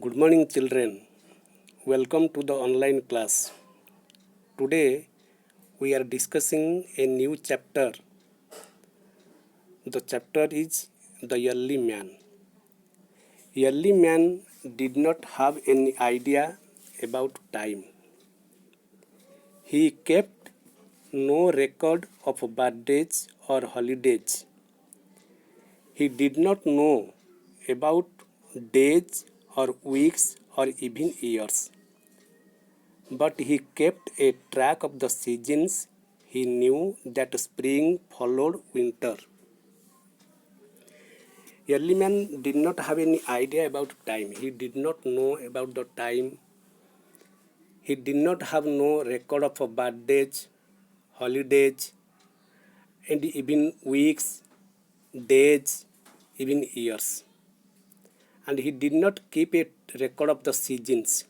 Good morning, children. Welcome to the online class. Today we are discussing a new chapter. The chapter is The Early Man. Early man did not have any idea about time. He kept no record of birthdays or holidays. He did not know about days or weeks or even years. But he kept a track of the seasons. He knew that spring followed winter. Early man did not have any idea about time. He did not know about the time. He did not have no record of birthdays, holidays, and even weeks, days, even years. And he did not keep a record of the seasons.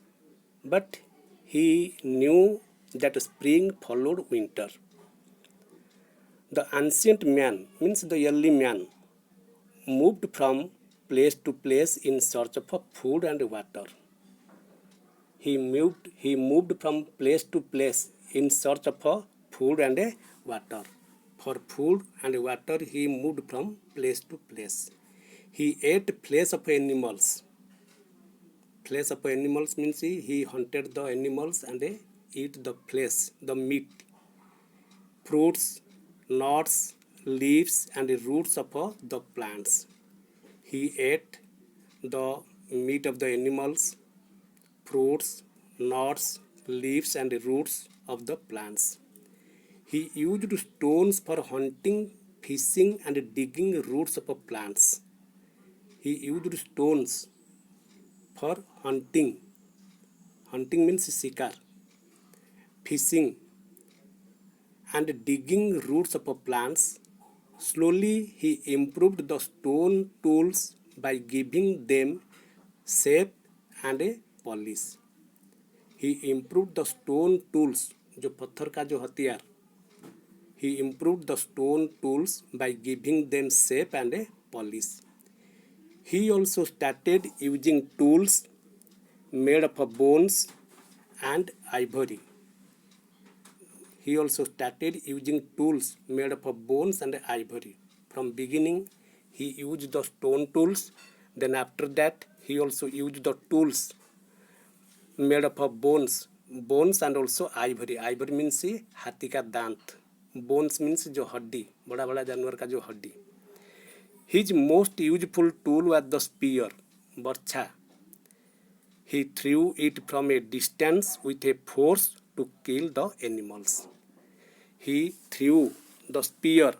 But he knew that spring followed winter. The ancient man, means the early man, moved from place to place in search of food and water. He moved from place to place in search of food and water. For food and water, he moved from place to place. He ate flesh of animals. Flesh of animals means he hunted the animals and eat the flesh, the meat. Fruits, nuts, leaves and roots of the plants. He ate the meat of the animals, fruits, nuts, leaves and roots of the plants. He used stones for hunting, fishing and digging roots of plants. He used stones for hunting. Hunting means shikar. Fishing and digging roots of plants. Slowly he improved the stone tools by giving them shape and polish. He improved the stone tools, जो पत्थर का जो हथियार. He improved the stone tools by giving them shape and polish. He also started using tools made of bones and ivory. He also started using tools made of bones and ivory. From beginning, he used the stone tools. Then after that, he also used the tools made of bones and also ivory. Ivory means हाथी का दांत. Bones means जो हड्डी, बड़ा बड़ा जानवर का जो हड्डी. His most useful tool was the spear, बर्छा. He threw it from a distance with a force to kill the animals. He threw the spear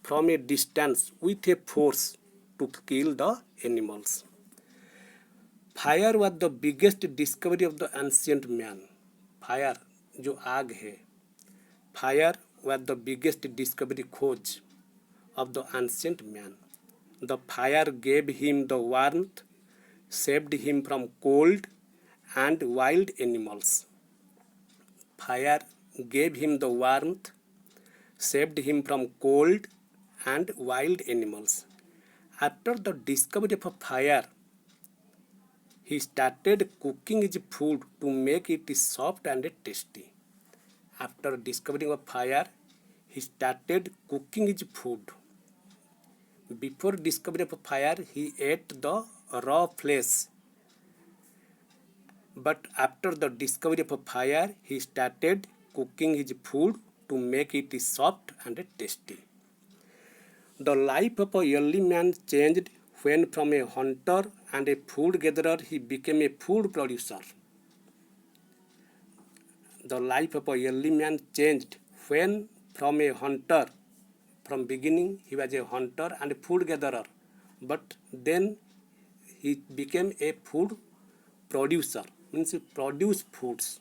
from a distance with a force to kill the animals. Fire was the biggest discovery of the ancient man. Fire, जो आग है. Fire was the biggest discovery, खोज of the ancient man. The fire gave him the warmth, saved him from cold and wild animals. Fire gave him the warmth, saved him from cold and wild animals. After the discovery of fire, he started cooking his food to make it soft and tasty. After discovering of fire, he started cooking his food. Before discovery of fire, he ate the raw flesh. But after the discovery of fire, he started cooking his food to make it soft and tasty. The life of a early man changed when from a hunter and a food gatherer he became a food producer. The life of a early man changed when from a hunter, from beginning he was a hunter and a food gatherer, but then he became a food producer, means he produced foods.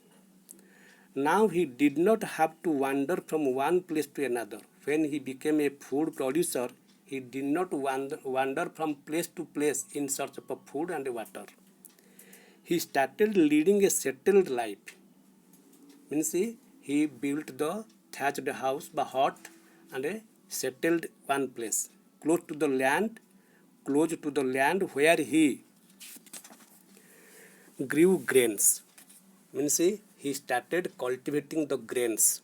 Now he did not have to wander from one place to another. When he became a food producer, he did not wander from place to place in search of food and water. He started leading a settled life. Means he built the thatched house by hut and settled one place close to the land where he grew grains. Means he started cultivating the grains.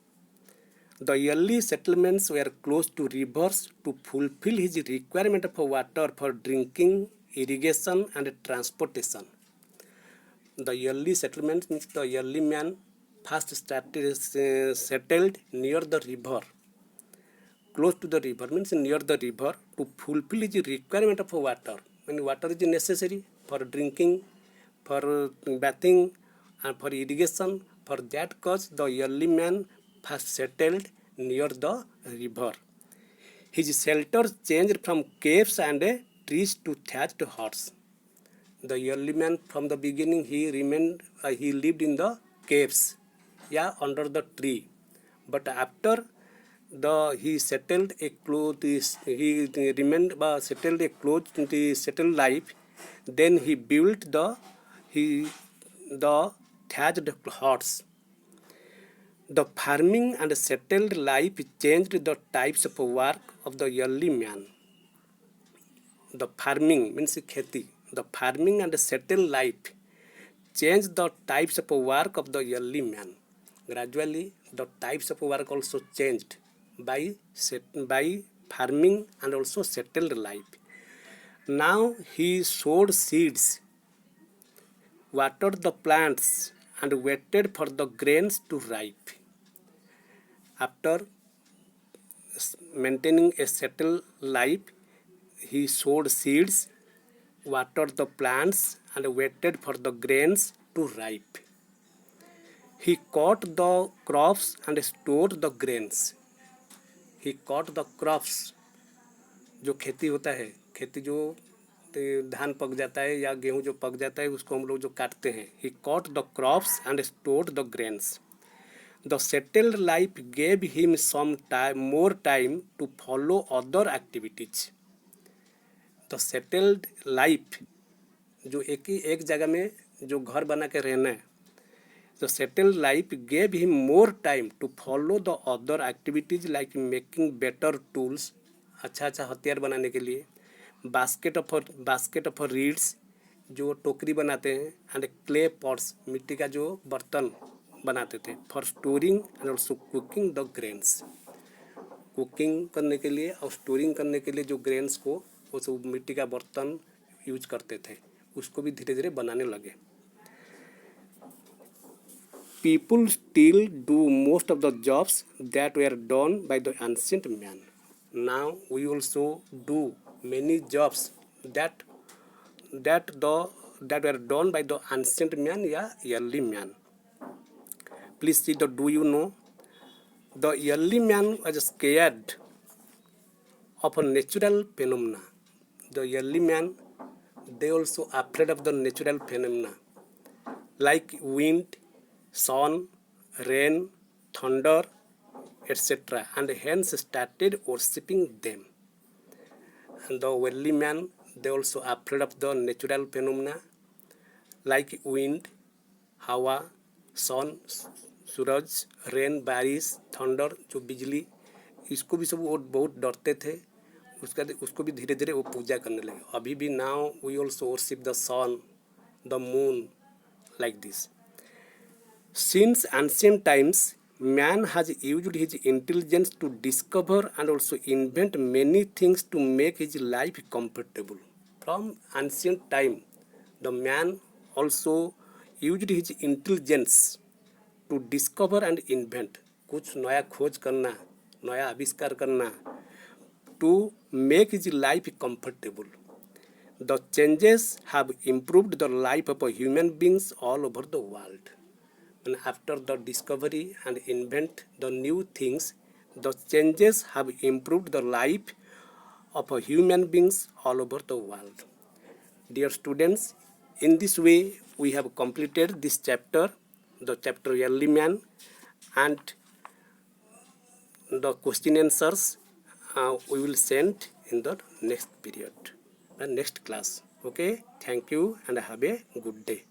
The early settlements were close to rivers to fulfill his requirement of water for drinking, irrigation, and transportation. The early settlements means the early man first started settled near the river. Close to the river means near the river to fulfill his requirement of water. When water is necessary for drinking, for bathing, and for irrigation. For that cause, the early man first settled near the river. His shelter changed from caves and trees to thatched huts. The early man from the beginning he lived in the caves, under the tree. But after he settled a settled life. Then he built the thatched huts. The farming and settled life changed the types of work of the early man. The farming means kheti. The farming and settled life changed the types of work of the early man. Gradually, the types of work also changed by farming and also settled life. Now he sowed seeds, watered the plants, and waited for the grains to ripe. After maintaining a settled life, he sowed seeds, watered the plants, and waited for the grains to ripe. He caught the crops and stored the grains. He caught the crops. जो खेती होता है, खेती जो धान पक जाता है या गेहूं जो पक जाता है उसको हम लोग जो काटते हैं. He caught the crops and stored the grains. The settled life gave him more time to follow other activities. The settled life जो एक जगह में जो घर बना के रहना है. The settled life gave him more time to follow the other activities like making better tools, अच्छा हथियार बनाने के लिए, basket of reeds जो टोकरी बनाते हैं, and clay pots मिट्टी का जो बर्तन बनाते थे, for storing and also cooking the grains. Cooking करने के लिए और स्टोरिंग करने के लिए जो ग्रेन्स को वो सब मिट्टी का बर्तन यूज करते थे, उसको भी धीरे धीरे बनाने लगे. People still do most of the jobs that were done by the ancient man. Now we also do many jobs that were done by the ancient man, early man. Please see the do you know. The early man was scared of a natural phenomena. The early man, they also afraid of the natural phenomena like wind, sun, rain, thunder, etc. and hence started worshipping them. And the early man, they also afraid of the natural phenomena like wind, hawa, sun, Suraj, rain, बारिश, thunder जो बिजली, इसको भी सब वो बहुत डरते थे. उसको भी धीरे धीरे वो पूजा करने लगे. अभी भी now we also worship the sun, the moon, like this. Since ancient times, man has used his intelligence to discover and also invent many things to make his life comfortable. From ancient time, the man also used his intelligence to discover and invent. कुछ नया खोज करना, नया आविष्कार करना, to make his life comfortable. The changes have improved the life of human beings all over the world. And after the discovery and invent the new things, the changes have improved the life of human beings all over the world. Dear students, in this way we have completed this chapter, the chapter Early Man, and the question answers we will send in the next period, the next class. Okay, thank you and have a good day.